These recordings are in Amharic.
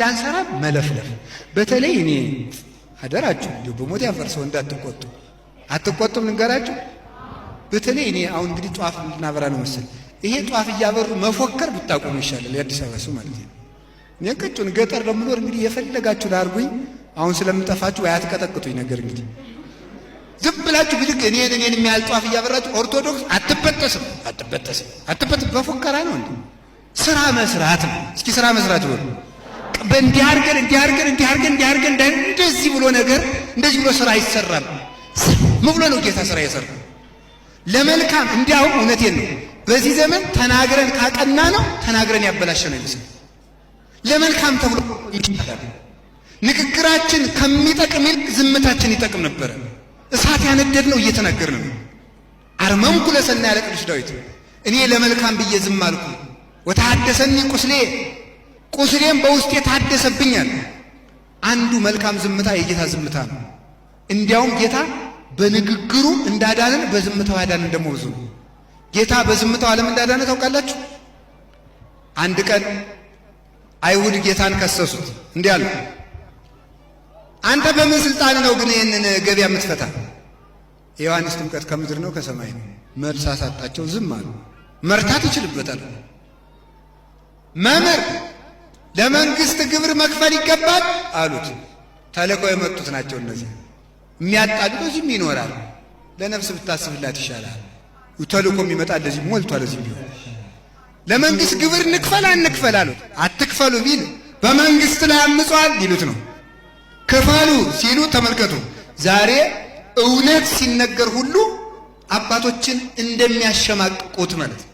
አንሰራ መለፍለፍ። በተለይ እኔ አደራችሁ እንዲሁ በሞት ያፈርሰው እንዳትቆጡ አትቆጡም ልንገራችሁ። በተለይ እኔ አሁን እንግዲህ ጧፍ ልናበራ ነው መሰል ይሄ ጧፍ እያበሩ መፎከር ብታቆሙ ይሻላል። የአዲስ አበባ ሰው ማለት ነው። እኔ ቅጩን ገጠር ለምኖር እንግዲህ የፈለጋችሁ ላርጉኝ። አሁን ስለምጠፋችሁ ወይ አትቀጠቅጡኝ ነገር እንግዲህ ዝም ብላችሁ ብድግ እኔን የሚያህል ጧፍ እያበራችሁ ኦርቶዶክስ አትበጠስም በፉከራ ነው እንዴ? ስራ መስራት ነው። እስኪ ስራ መስራት ይወር በእንዲህ አድርገን እንደዚህ ብሎ ነገር እንደዚህ ብሎ ስራ አይሰራም። ምን ብሎ ነው ጌታ ስራ የሰራው? ለመልካም እንዲያውም እውነቴን ነው። በዚህ ዘመን ተናግረን ካቀና ነው ተናግረን ያበላሸ ነው ይመስል ለመልካም ተብሎ ይችላል። ንግግራችን ከሚጠቅም ይልቅ ዝምታችን ይጠቅም ነበር። እሳት ያነደድ ነው እየተናገርን ነው። አርመምኩ ለሰና ያለ ቅዱስ ዳዊት እኔ ለመልካም ብዬ ዝም አልኩ። ወተሐደሰኒ ቁስሌም በውስጤ ታደሰብኛል። አንዱ መልካም ዝምታ የጌታ ዝምታ ነው። እንዲያውም ጌታ በንግግሩ እንዳዳነን በዝምታው ያዳነን ደግሞ ብዙ ነው። ጌታ በዝምታው ዓለም እንዳዳነ ታውቃላችሁ። አንድ ቀን አይሁድ ጌታን ከሰሱት። እንዲህ አሉ፣ አንተ በምን ስልጣን ነው ግን ይህንን ገበያ የምትፈታ? የዮሐንስ ጥምቀት ከምድር ነው ከሰማይ ነው? መልስ አሳጣቸው፣ ዝም አሉ። መርታት ይችልበታል። መምህር ለመንግስት ግብር መክፈል ይገባል አሉት። ተልከው የመጡት ናቸው እነዚህ። የሚያጣሉ እዚህም ይኖራል። ለነፍስ ብታስብላት ይሻላል። ተልኮ የሚመጣ እንደዚህ ሞልቷል። እዚህ ቢሆን ለመንግስት ግብር እንክፈል አንክፈል አሉት። አትክፈሉ ቢል በመንግስት ላይ አምጿል ይሉት ነው። ክፈሉ ሲሉ ተመልከቱ። ዛሬ እውነት ሲነገር ሁሉ አባቶችን እንደሚያሸማቅቁት ማለት ነው።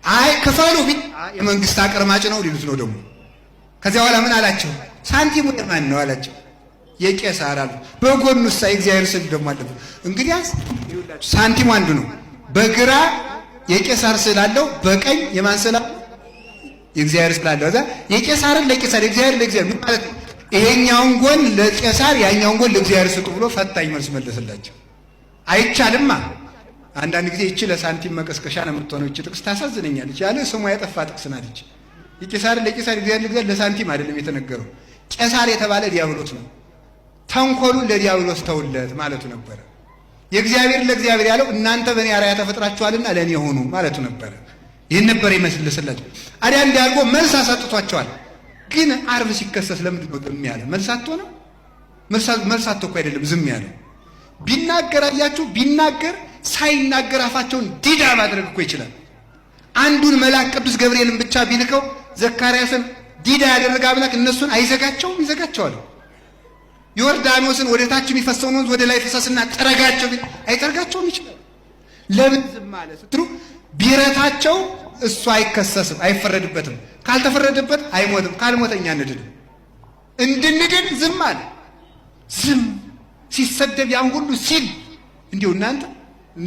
አይ ክፈሉ ቢል የመንግስት አቅርማጭ ነው ሊሉት ነው ደግሞ። ከዚያ በኋላ ምን አላቸው? ሳንቲሙ የማን ነው አላቸው። የቄሳር አሉ። በጎኑሳ የእግዚአብሔር ስዕል ደግሞ አለበት። እንግዲያስ ሳንቲሙ አንዱ ነው። በግራ የቄሳር ስዕል አለው፣ በቀኝ የማን ስዕል አለው? የእግዚአብሔር ስዕል አለው። እዛ የቄሳርን ለቄሳር የእግዚአብሔር ለእግዚአብሔር ማለት ነው። ይሄኛውን ጎን ለቄሳር ያኛውን ጎን ለእግዚአብሔር ስጡ ብሎ ፈታኝ መልስ መለሰላቸው። አይቻልማ። አንዳንድ ጊዜ እቺ ለሳንቲም መቀስቀሻ ነው የምትሆነው። እቺ ጥቅስ ታሳዝነኛለች። ያለ ስሟ የጠፋ ጥቅስ ናት። የቄሳርን ለቄሳር የእግዚአብሔር ለእግዚአብሔር ለሳንቲም አይደለም የተነገረው። ቄሳር የተባለ ዲያብሎስ ነው። ተንኮሉን ለዲያብሎስ ተውለት ማለቱ ነበረ። የእግዚአብሔር ለእግዚአብሔር ያለው እናንተ በእኔ አርአያ ተፈጥራችኋልና ለእኔ ሆኑ ማለቱ ነበረ። ይህን ነበር ይመስልስላቸው። አዲያ እንዲያርጎ መልስ አሰጥቷቸዋል። ግን ዓርብ ሲከሰስ ለምንድን ነው ዝም ያለ? መልስ አጥቶ ነው? መልስ አጥቶ እኮ አይደለም ዝም ያለ። ቢናገር አያችሁ፣ ቢናገር ሳይናገር አፋቸውን ዲዳ ማድረግ እኮ ይችላል። አንዱን መልአክ ቅዱስ ገብርኤልን ብቻ ቢልከው ዘካርያስን ዲዳ ያደረገ አምላክ እነሱን አይዘጋቸውም? ይዘጋቸዋል። ዮርዳኖስን ወደ ታች የሚፈሰውን ወንዝ ወደ ላይ ፈሰስና ጠረጋቸው አይጠርጋቸውም? ይችላል። ለምን ዝም አለ ስትሉ ቢረታቸው እሱ አይከሰስም፣ አይፈረድበትም። ካልተፈረደበት አይሞትም። ካልሞተኛ እንድን እንድንድን ዝም አለ። ዝም ሲሰደብ ያን ሁሉ ሲል እንዲሁ እናንተ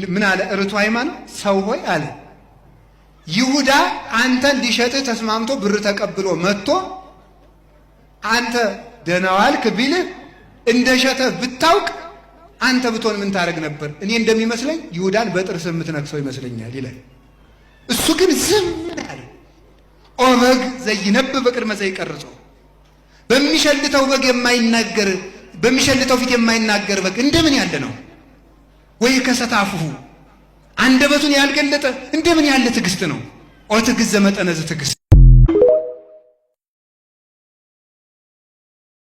ምን አለ? ርቱ ሃይማኖት ሰው ሆይ አለ ይሁዳ አንተን ሊሸጥህ ተስማምቶ ብር ተቀብሎ መጥቶ አንተ ደህና ዋልክ ቢልህ እንደሸጠ ብታውቅ አንተ ብትሆን ምን ታረግ ነበር? እኔ እንደሚመስለኝ ይሁዳን በጥርስ የምትነክሰው ይመስለኛል ይላል። እሱ ግን ዝም አለ። ኦ በግ ዘይነብ በቅድመ ዘይቀርጾ፣ በሚሸልተው በግ የማይናገር በሚሸልተው ፊት የማይናገር በግ እንደምን ያለ ነው? ወይ ከሰታፉሁ አንደበቱን ያልገለጠ እንደምን ያለ ትዕግስት ነው? ኦ ትዕግስት ዘመጠነዝ ትዕግስት